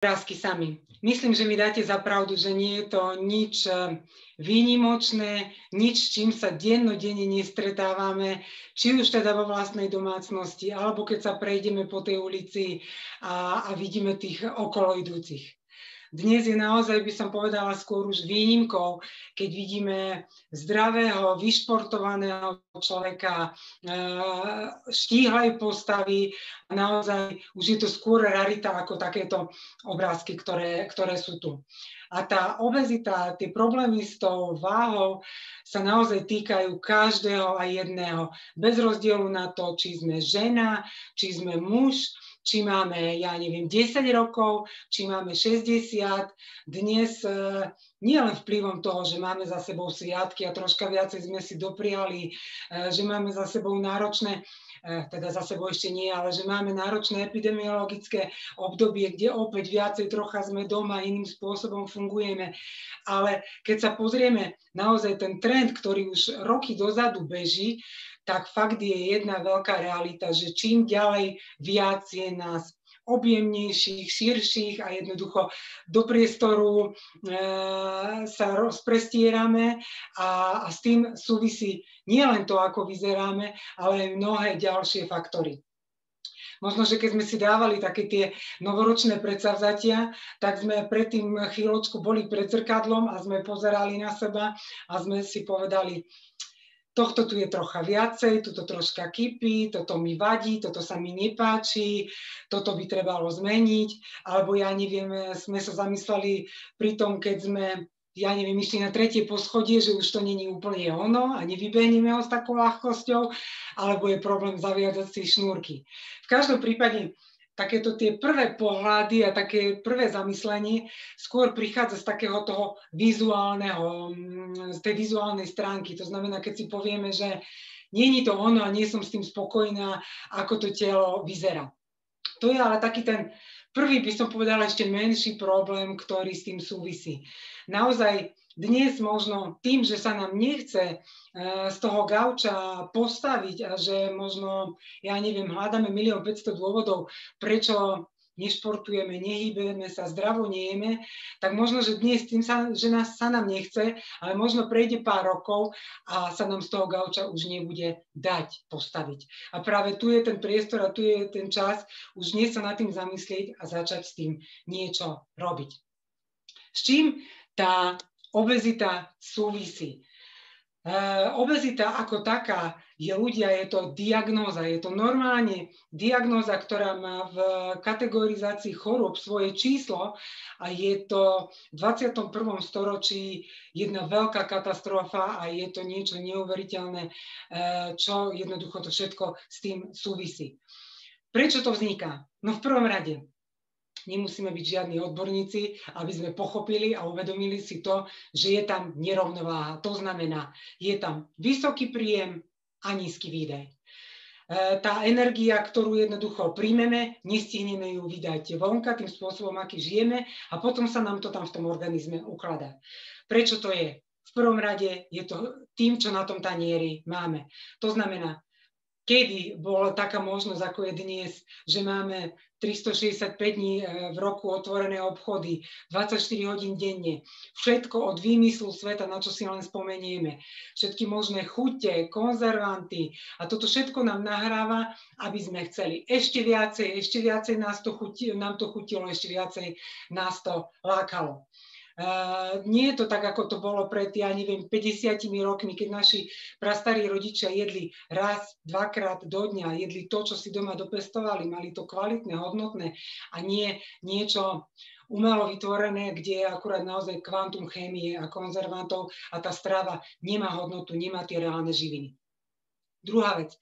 Obrázky sami. Myslím, že mi dáte za pravdu, že nie je to nič výnimočné, nič, s čím sa dennodenne nestretávame, či už teda vo vlastnej domácnosti, alebo keď sa prejdeme po tej ulici a vidíme tých okolo idúcich. Dnes je naozaj, by som povedala, skôr už výnimkou, keď vidíme zdravého, vyšportovaného človeka, štíhlej postavy. Naozaj už je to skôr rarita ako takéto obrázky, ktoré sú tu. A tá obezita, tie problémy s tou váhou sa naozaj týkajú každého a jedného. Bez rozdielu na to, či sme žena, či sme muž, či máme, ja neviem, 10 rokov, či máme 60. Dnes nie len vplyvom toho, že máme za sebou sviatky a troška viacej sme si dopriali, že máme za sebou náročné, teda za sebou ešte nie, ale že máme náročné epidemiologické obdobie, kde opäť viacej trocha sme doma, iným spôsobom fungujeme. Ale keď sa pozrieme naozaj ten trend, ktorý už roky dozadu beží, tak fakt je jedna veľká realita, že čím ďalej viac je nás objemnejších, širších a jednoducho do priestoru sa rozprestierame a s tým súvisí nielen to, ako vyzeráme, ale aj mnohé ďalšie faktory. Možno, že keď sme si dávali také tie novoročné predsavzatia, tak sme predtým chvíľočku boli pred zrkadlom a sme pozerali na seba a sme si povedali, tohto tu je trocha viacej, tuto troška kypí, toto mi vadí, toto sa mi nepáči, toto by trebalo zmeniť, alebo ja neviem, sme sa zamysleli pri tom, keď sme, ja neviem, išli na 3. poschodie, že už to není úplne ono a nevybehneme ho s takou ľahkosťou, alebo je problém zaviazať si šnúrky. V každom prípade takéto tie prvé pohľady a také prvé zamyslenie skôr prichádza z takého toho vizuálneho, z tej vizuálnej stránky. To znamená, keď si povieme, že nie je to ono a nie som s tým spokojná, ako to telo vyzerá. To je ale taký ten prvý, by som povedala, ešte menší problém, ktorý s tým súvisí. Naozaj dnes možno tým, že sa nám nechce z toho gauča postaviť a že možno, ja neviem, hľadáme 1 500 000 dôvodov, prečo nešportujeme, nehýbeme sa, zdravo nejeme, tak možno, že dnes tým, že sa nám nechce, ale možno prejde pár rokov a sa nám z toho gauča už nebude dať postaviť. A práve tu je ten priestor a tu je ten čas už dnes sa nad tým zamyslieť a začať s tým niečo robiť. S čím tá obezita súvisí? Obezita ako taká je to diagnóza, je to normálne diagnóza, ktorá má v kategorizácii chorôb svoje číslo a je to v 21. storočí jedna veľká katastrofa a je to niečo neuveriteľné, čo jednoducho to všetko s tým súvisí. Prečo to vzniká? No v prvom rade nemusíme byť žiadni odborníci, aby sme pochopili a uvedomili si to, že je tam nerovnováha. To znamená, je tam vysoký príjem a nízky výdaj. Tá energia, ktorú jednoducho príjmeme, nestihneme ju vydať vonka tým spôsobom, aký žijeme a potom sa nám to tam v tom organizme ukladá. Prečo to je? V prvom rade je to tým, čo na tom tanieri máme. To znamená, kedy bola taká možnosť, ako je dnes, že máme 365 dní v roku otvorené obchody, 24 hodín denne, všetko od výmyslu sveta, na čo si len spomenieme, všetky možné chute, konzervanty a toto všetko nám nahráva, aby sme chceli ešte viacej nám to chutilo, ešte viacej nás to lákalo. Nie je to tak, ako to bolo pred, ja neviem, 50 rokmi, keď naši prastarí rodičia jedli raz, dvakrát do dňa, jedli to, čo si doma dopestovali, mali to kvalitné, hodnotné a nie niečo umelo vytvorené, kde je akurát naozaj kvantum chémie a konzervantov a tá strava nemá hodnotu, nemá tie reálne živiny. Druhá vec,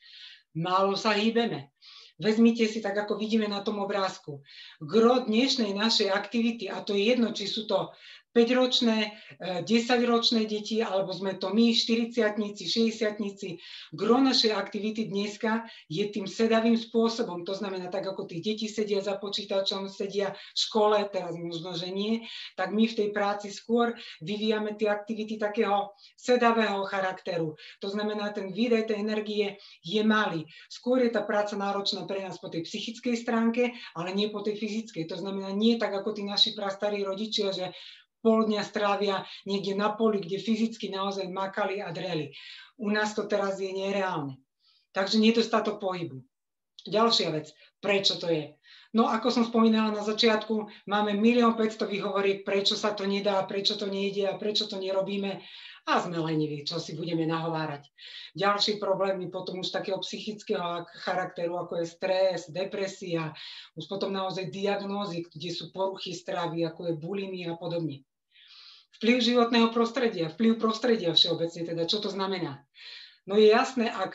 málo sa hýbeme. Vezmite si, tak ako vidíme na tom obrázku, gro dnešnej našej aktivity, a to je jedno, či sú to 5-ročné, 10-ročné deti, alebo sme to my, 40-tníci, 60-tníci. Gro našej aktivity dneska je tým sedavým spôsobom. To znamená, tak ako tí deti sedia za počítačom, sedia v škole, teraz možno, že nie, tak my v tej práci skôr vyvíjame tie aktivity takého sedavého charakteru. To znamená, ten výdaj tej energie je malý. Skôr je tá práca náročná pre nás po tej psychickej stránke, ale nie po tej fyzickej. To znamená, nie tak ako tí naši prastarí rodičia, že pol dňa strávia niekde na poli, kde fyzicky naozaj makali a dreli. U nás to teraz je nereálne. Takže nedostatok pohybu. Ďalšia vec, prečo to je? No ako som spomínala na začiatku, máme 1 500 000 výhovoriek, prečo sa to nedá, prečo to nejde a prečo to nerobíme. A sme leniví, čo si budeme nahovárať. Ďalší problémy potom už takého psychického charakteru, ako je stres, depresia, už potom naozaj diagnózy, kde sú poruchy stravy, ako je bulimia a podobne. Vplyv životného prostredia, vplyv prostredia všeobecne, teda čo to znamená? No je jasné, ak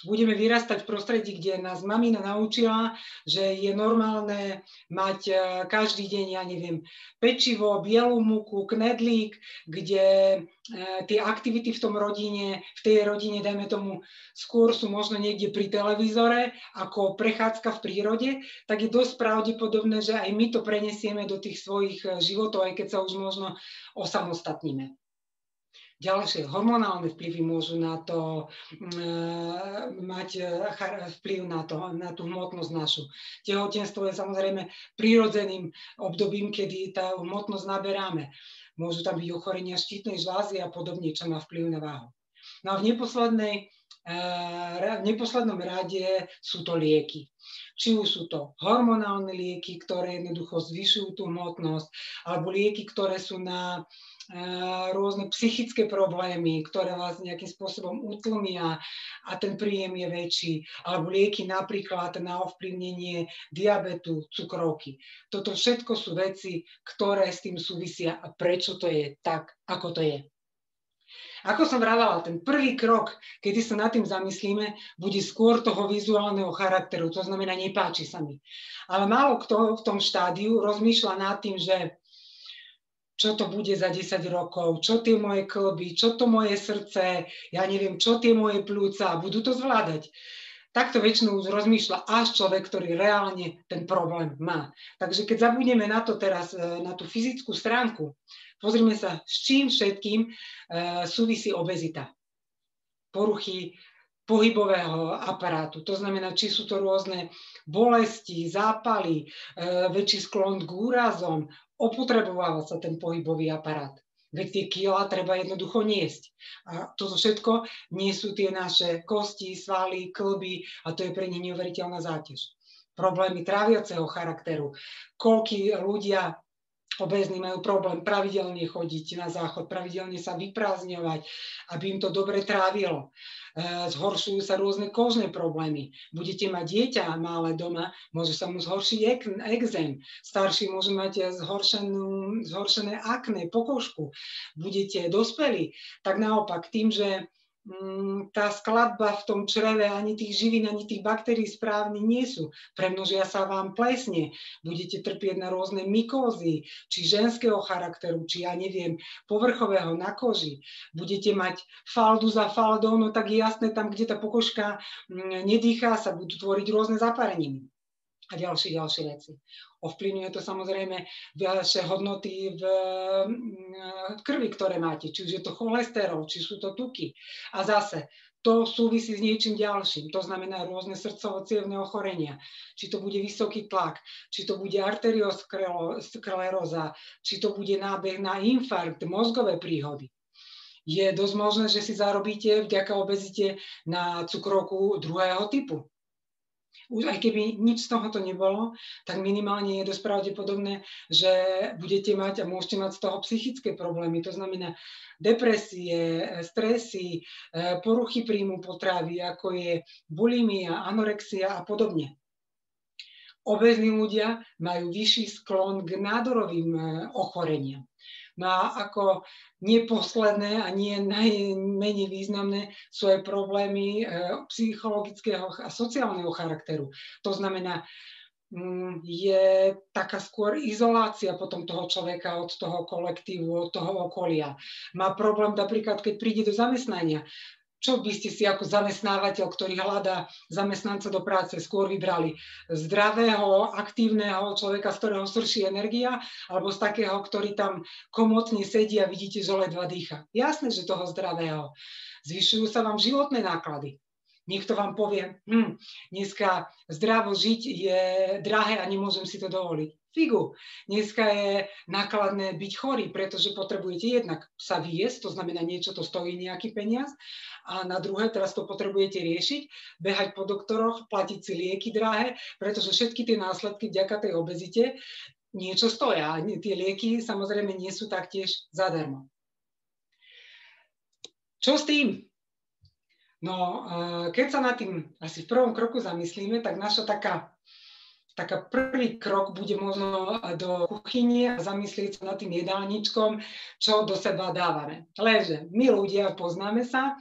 budeme vyrastať v prostredí, kde nás mamina naučila, že je normálne mať každý deň, ja neviem, pečivo, bielú múku, knedlík, kde tie aktivity v tej rodine, dajme tomu, skôr sú možno niekde pri televízore, ako prechádzka v prírode, tak je dosť pravdepodobné, že aj my to prenesieme do tých svojich životov, aj keď sa už možno osamostatníme. Ďalšie hormonálne vplyvy môžu na to mať vplyv na tú hmotnosť našu. Tehotenstvo je samozrejme prirodzeným obdobím, kedy tá hmotnosť naberáme. Môžu tam byť ochorenia štítnej žlázy a podobne, čo má vplyv na váhu. No a v neposlednom rade sú to lieky. Či už sú to hormonálne lieky, ktoré jednoducho zvyšujú tú hmotnosť, alebo lieky, ktoré sú na rôzne psychické problémy, ktoré vás nejakým spôsobom utlmia a ten príjem je väčší, alebo lieky napríklad na ovplyvnenie diabetu, cukrovky. Toto všetko sú veci, ktoré s tým súvisia a prečo to je tak, ako to je. Ako som vravala, ten prvý krok, kedy sa nad tým zamyslíme, bude skôr toho vizuálneho charakteru, to znamená, nepáči sa mi. Ale málo kto v tom štádiu rozmýšľa nad tým, že čo to bude za 10 rokov, čo tie moje kĺby, čo to moje srdce, ja neviem, čo tie moje pľúca, budú to zvládať. Takto väčšinou už rozmýšľa až človek, ktorý reálne ten problém má. Takže keď zabudneme na to teraz, na tú fyzickú stránku, pozrime sa, s čím všetkým súvisí obezita. Poruchy pohybového aparátu. To znamená, či sú to rôzne bolesti, zápaly, väčší sklon k úrazom, opotrebováva sa ten pohybový aparát. Veď tie kilá treba jednoducho niesť. A toto všetko nie sú tie naše kosti, svaly, kĺby a to je pre nich neuveriteľná záťaž. Problémy tráviaceho charakteru. Koľkí ľudia obézni majú problém pravidelne chodiť na záchod, pravidelne sa vyprázdňovať, aby im to dobre trávilo. Zhoršujú sa rôzne kožné problémy. Budete mať dieťa malé doma, môže sa mu zhoršiť ekzém. Starší môžu mať zhoršené akné, pokožku. Budete dospelí, tak naopak tým, že tá skladba v tom čreve ani tých živín, ani tých baktérií správne nie sú. Premnožia sa vám plesne, budete trpieť na rôzne mykózy, či ženského charakteru, či ja neviem, povrchového na koži. Budete mať faldu za faldou, no tak je jasné, tam, kde tá pokožka nedýchá, sa budú tvoriť rôzne zapareniny. A ďalšie veci. Ovplyvňuje to samozrejme vaše hodnoty v krvi, ktoré máte, či už je to cholesterol, či sú to tuky. A zase, to súvisí s niečím ďalším. To znamená rôzne srdcovo-cievne ochorenia. Či to bude vysoký tlak, či to bude arterioskleróza, či to bude nábeh na infarkt, mozgové príhody. Je dosť možné, že si zarobíte vďaka obezite na cukrovku druhého typu. Už aj keby nič z tohoto nebolo, tak minimálne je dosť pravdepodobné, že budete mať a môžete mať z toho psychické problémy. To znamená depresie, stresy, poruchy príjmu potravy, ako je bulimia, anorexia a podobne. Obézni ľudia majú vyšší sklon k nádorovým ochoreniam. No a ako neposledné a nie najmenej významné sú aj problémy psychologického a sociálneho charakteru. To znamená, je taká skôr izolácia potom toho človeka od toho kolektívu, od toho okolia. Má problém napríklad, keď príde do zamestnania. Čo by ste si ako zamestnávateľ, ktorý hľadá zamestnanca do práce, skôr vybrali? Zdravého, aktívneho človeka, z ktorého srší energia, alebo z takého, ktorý tam komotne sedí a vidíte, že ledva dýcha? Jasné, že toho zdravého. Zvyšujú sa vám životné náklady. Niekto vám povie, dneska zdravo žiť je drahé a nemôžem si to dovoliť. Figu. Dneska je nákladné byť chorý, pretože potrebujete jednak sa vyjesť, to znamená niečo to stojí nejaký peniaz, a na druhé, teraz to potrebujete riešiť, behať po doktoroch, platiť si lieky drahé, pretože všetky tie následky vďaka tej obezite niečo stoja. Tie lieky samozrejme nie sú taktiež zadarmo. Čo s tým? No, keď sa nad tým asi v prvom kroku zamyslíme, tak naša taká prvý krok bude možno do kuchyne a zamyslieť sa nad tým jedálničkom, čo do seba dávame. Lenže my ľudia poznáme sa,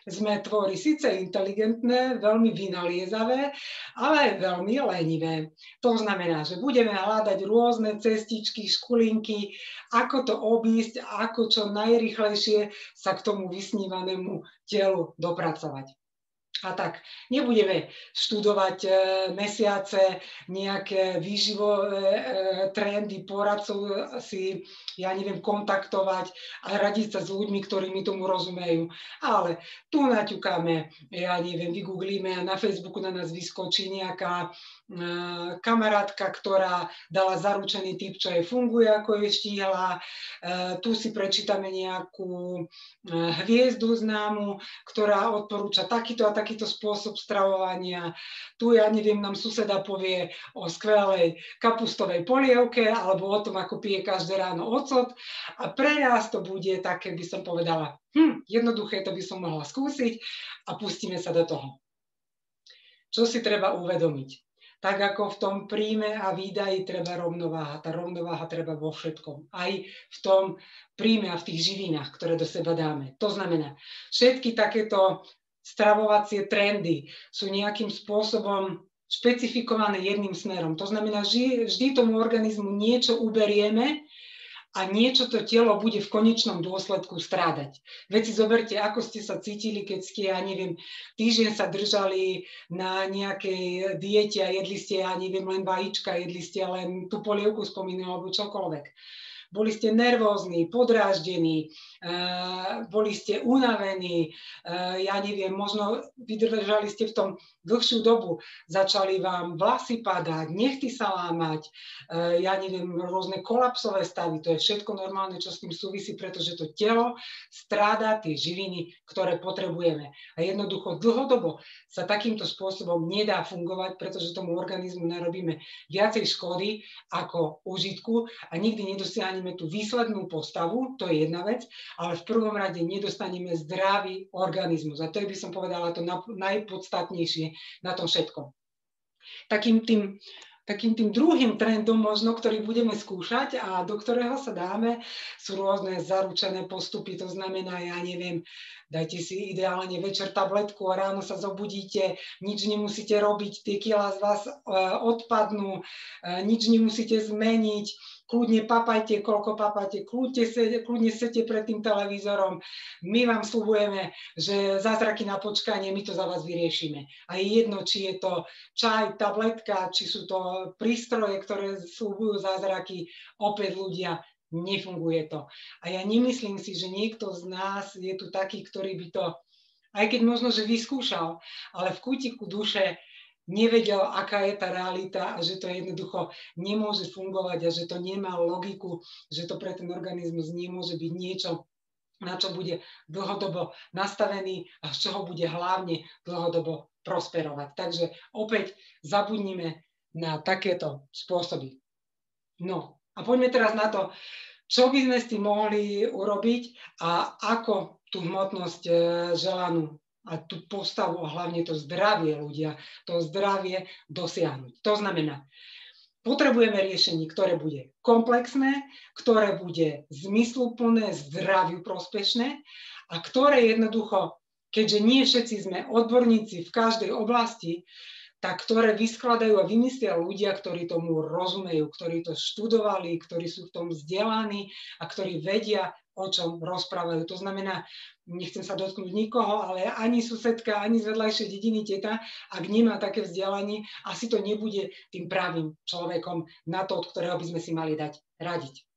sme tvory síce inteligentné, veľmi vynaliezavé, ale aj veľmi lenivé. To znamená, že budeme hľadať rôzne cestičky, škulinky, ako to obísť, ako čo najrýchlejšie sa k tomu vysnívanému telu dopracovať. A tak, nebudeme študovať mesiace, nejaké výživové trendy, poradcov si, kontaktovať a radiť sa s ľuďmi, ktorí mi tomu rozumejú. Ale tu naťukáme, vygooglíme a na Facebooku na nás vyskočí nejaká kamarátka, ktorá dala zaručený tip, čo jej funguje, ako je štíhla. Tu si prečítame nejakú hviezdu známu, ktorá odporúča takýto a takýto spôsob stravovania. Tu, nám suseda povie o skvelej kapustovej polievke alebo o tom, ako pije každé ráno ocot. A pre nás to bude také, by som povedala, jednoduché, to by som mohla skúsiť a pustíme sa do toho. Čo si treba uvedomiť? Tak ako v tom príjme a výdaji treba rovnováha. Tá rovnováha treba vo všetkom. Aj v tom príjme a v tých živinách, ktoré do seba dáme. To znamená, všetky takéto stravovacie trendy sú nejakým spôsobom špecifikované jedným smerom. To znamená, že vždy tomu organizmu niečo uberieme a niečo to telo bude v konečnom dôsledku strádať. Veď si zoberte, ako ste sa cítili, keď ste, týždeň sa držali na nejakej diete a jedli ste, len vajíčka, jedli ste len tú polievku spomínali alebo čokoľvek. Boli ste nervózni, podráždení, boli ste unavení, možno vydržali ste v tom dlhšiu dobu, začali vám vlasy padať, nechty sa lámať, rôzne kolapsové stavy, to je všetko normálne, čo s tým súvisí, pretože to telo stráda tie živiny, ktoré potrebujeme. A jednoducho dlhodobo sa takýmto spôsobom nedá fungovať, pretože tomu organizmu narobíme viacej škody ako užitku a nikdy nedosiahneme tú výslednú postavu, to je jedna vec, ale v prvom rade nedostaneme zdravý organizmus. A to je, by som povedala, to najpodstatnejšie na tom všetkom. Takým tým druhým trendom možno, ktorý budeme skúšať a do ktorého sa dáme, sú rôzne zaručené postupy. To znamená, dajte si ideálne večer tabletku a ráno sa zobudíte, nič nemusíte robiť, tie kilá z vás odpadnú, nič nemusíte zmeniť, kľudne papajte, koľko papajte, kľudne sedte pred tým televízorom. My vám sľubujeme, že zázraky na počkanie, my to za vás vyriešime. A je jedno, či je to čaj, tabletka, či sú to prístroje, ktoré sľubujú zázraky, opäť ľudia, nefunguje to. A ja nemyslím si, že niekto z nás je tu taký, ktorý by to, aj keď možno, že vyskúšal, ale v kútiku duše nevedel, aká je tá realita a že to jednoducho nemôže fungovať a že to nemá logiku, že to pre ten organizmus nemôže byť niečo, na čo bude dlhodobo nastavený a z čoho bude hlavne dlhodobo prosperovať. Takže opäť zabudnime na takéto spôsoby. No a poďme teraz na to, čo by sme s tým mohli urobiť a ako tú hmotnosť želanú a tú postavu a hlavne to zdravie ľudia, to zdravie dosiahnuť. To znamená, potrebujeme riešenie, ktoré bude komplexné, ktoré bude zmysluplné, zdraviu prospešné a ktoré jednoducho, keďže nie všetci sme odborníci v každej oblasti, tak ktoré vyskladajú a vymyslia ľudia, ktorí tomu rozumejú, ktorí to študovali, ktorí sú v tom vzdelaní a ktorí vedia, o čom rozprávajú. To znamená, nechcem sa dotknúť nikoho, ale ani susedka, ani z vedľajšej dediny teta, ak nemá také vzdelanie, asi to nebude tým pravým človekom na to, od ktorého by sme si mali dať radiť.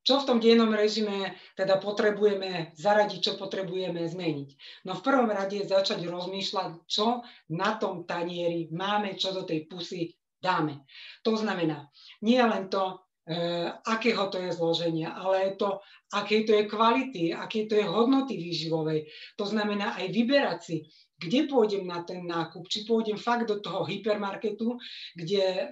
Čo v tom dennom režime teda potrebujeme zaradiť, čo potrebujeme zmeniť? No v prvom rade začať rozmýšľať, čo na tom tanieri máme, čo do tej pusy dáme. To znamená, nie len to, akého to je zloženia, ale to, aké to je kvality, aké to je hodnoty výživovej. To znamená aj vyberať si, kde pôjdem na ten nákup, či pôjdem fakt do toho hypermarketu, kde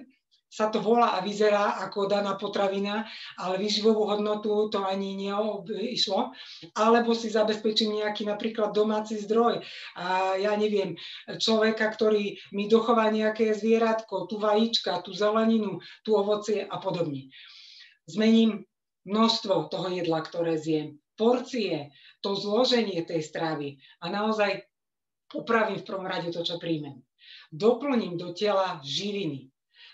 sa to volá a vyzerá ako daná potravina, ale výživovú hodnotu to ani neobyšlo. Alebo si zabezpečím nejaký napríklad domáci zdroj. A ja neviem, človeka, ktorý mi dochová nejaké zvieratko, tu vajíčka, tu zeleninu, tu ovocie a podobne. Zmením množstvo toho jedla, ktoré zjem, porcie, to zloženie tej stravy a naozaj upravím v prvom rade to, čo príjmem. Doplním do tela živiny.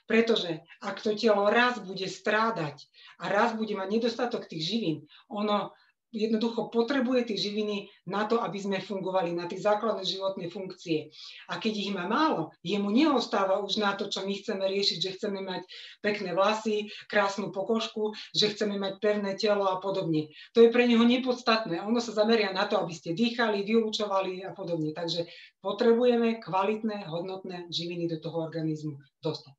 Pretože ak to telo raz bude strádať a raz bude mať nedostatok tých živín, ono jednoducho potrebuje tie živiny na to, aby sme fungovali na tie základné životné funkcie. A keď ich má málo, jemu neostáva už na to, čo my chceme riešiť, že chceme mať pekné vlasy, krásnu pokožku, že chceme mať pevné telo a podobne. To je pre neho nepodstatné. Ono sa zameria na to, aby ste dýchali, vylučovali a podobne. Takže potrebujeme kvalitné, hodnotné živiny do toho organizmu dostať.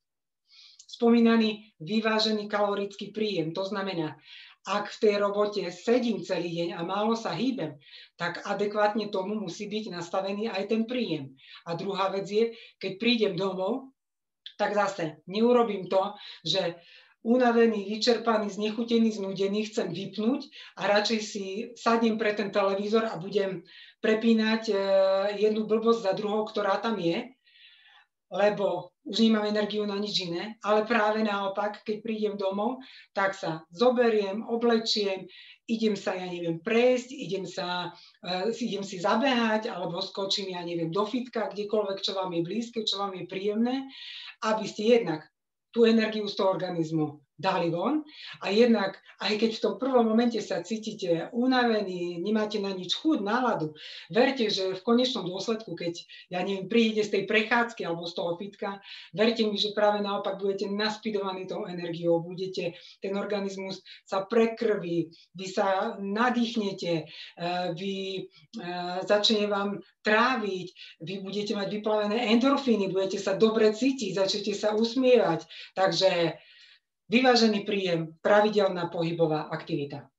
Spomínaný vyvážený kalorický príjem, to znamená, ak v tej robote sedím celý deň a málo sa hýbem, tak adekvátne tomu musí byť nastavený aj ten príjem. A druhá vec je, keď prídem domov, tak zase neurobím to, že unavený, vyčerpaný, znechutený, znudený chcem vypnúť a radšej si sadnem pre ten televízor a budem prepínať jednu blbosť za druhou, ktorá tam je, lebo už nemám energiu na nič iné, ale práve naopak, keď prídem domov, tak sa zoberiem, oblečiem, idem sa, ja neviem, prejsť, idem si zabehať, alebo skočím, ja neviem, do fitka, kdekoľvek, čo vám je blízke, čo vám je príjemné, aby ste jednak tú energiu z toho organizmu dali von a jednak, aj keď v tom prvom momente sa cítite unavení, nemáte na nič chuť, náladu, verte, že v konečnom dôsledku, keď, ja neviem, prídete z tej prechádzky alebo z toho fitka, verte mi, že práve naopak budete naspidovaní tou energiou, ten organizmus sa prekrví, vy sa nadýchnete, začne vám tráviť, vy budete mať vyplavené endorfíny, budete sa dobre cítiť, začnete sa usmievať, takže vyvážený príjem, pravidelná pohybová aktivita.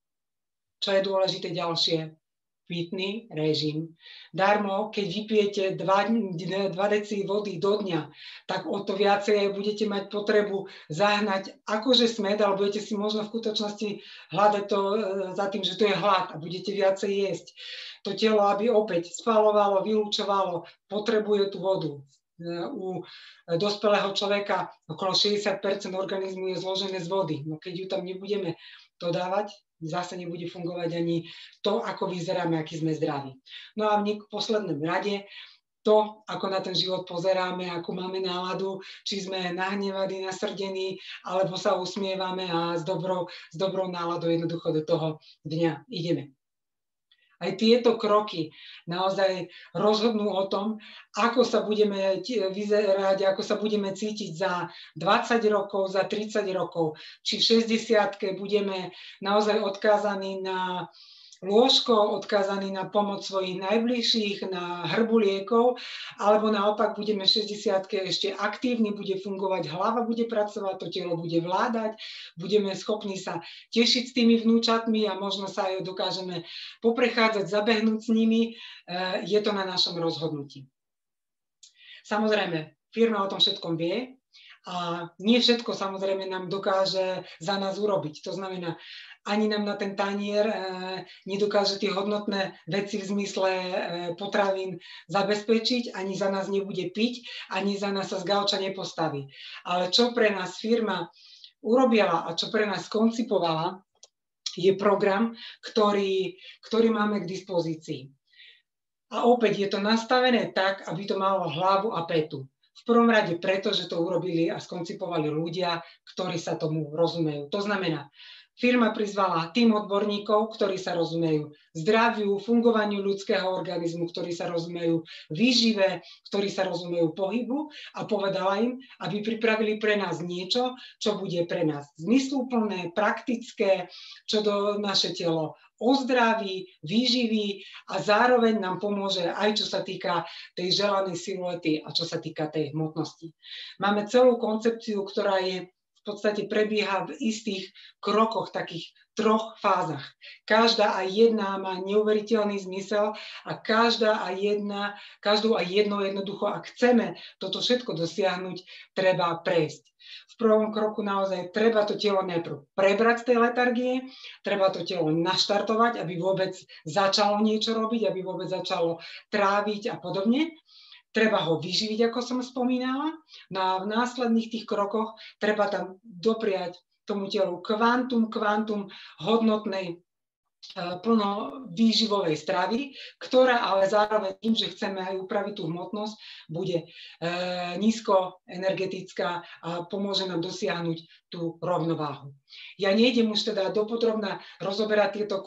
Čo je dôležité ďalšie? Pitný režim. Darmo, keď vypijete 2 deci vody do dňa, tak o to viacej budete mať potrebu zahnať akože smäd, ale budete si možno v skutočnosti hľadať to za tým, že to je hlad a budete viacej jesť. To telo, aby opäť spalovalo, vylúčovalo, potrebuje tú vodu. U dospelého človeka okolo 60% organizmu je zložené z vody. No keď ju tam nebudeme dodávať, zase nebude fungovať ani to, ako vyzeráme, aký sme zdraví. No a v poslednom rade to, ako na ten život pozeráme, ako máme náladu, či sme nahnevaní, nasrdení, alebo sa usmievame a s dobrou náladou jednoducho do toho dňa ideme. Aj tieto kroky naozaj rozhodnú o tom, ako sa budeme vyzerať, ako sa budeme cítiť za 20 rokov, za 30 rokov. Či v 60-ke budeme naozaj odkázaní na lôžko, odkázaní na pomoc svojich najbližších, na hrbu liekov, alebo naopak budeme v 60-ke ešte aktívni, bude fungovať hlava, bude pracovať, to telo bude vládať, budeme schopní sa tešiť s tými vnúčatmi a možno sa aj dokážeme poprechádzať, zabehnúť s nimi. Je to na našom rozhodnutí. Samozrejme, firma o tom všetkom vie a nie všetko samozrejme nám dokáže za nás urobiť. To znamená, ani nám na ten tanier nedokáže tie hodnotné veci v zmysle potravín zabezpečiť, ani za nás nebude piť, ani za nás sa z gauča nepostaví. Ale čo pre nás firma urobila a čo pre nás koncipovala, je program, ktorý máme k dispozícii. A opäť je to nastavené tak, aby to malo hlavu a pätu. V prvom rade preto, že to urobili a skoncipovali ľudia, ktorí sa tomu rozumejú. To znamená, firma prizvala tým odborníkov, ktorí sa rozumejú zdraviu, fungovaniu ľudského organizmu, ktorí sa rozumejú výžive, ktorí sa rozumejú pohybu a povedala im, aby pripravili pre nás niečo, čo bude pre nás zmysluplné, praktické, čo do naše telo ozdraví, výživí a zároveň nám pomôže aj čo sa týka tej želanej siluety a čo sa týka tej hmotnosti. Máme celú koncepciu, ktorá je v podstate prebieha v istých krokoch, takých 3 fázach. Každá aj jedna má neuveriteľný zmysel a každú aj jedno jednoducho, ak chceme toto všetko dosiahnuť, treba prejsť. V prvom kroku naozaj treba to telo najprv prebrať z tej letargie, treba to telo naštartovať, aby vôbec začalo niečo robiť, aby vôbec začalo tráviť a podobne. Treba ho vyživiť, ako som spomínala. No a v následných tých krokoch treba tam dopriať tomu telu kvantum hodnotnej plno výživovej stravy, ktorá ale zároveň tým, že chceme aj upraviť tú hmotnosť, bude nízko energetická a pomôže nám dosiahnuť tú rovnováhu. Ja nejdem už teda dopodrobna rozoberať tieto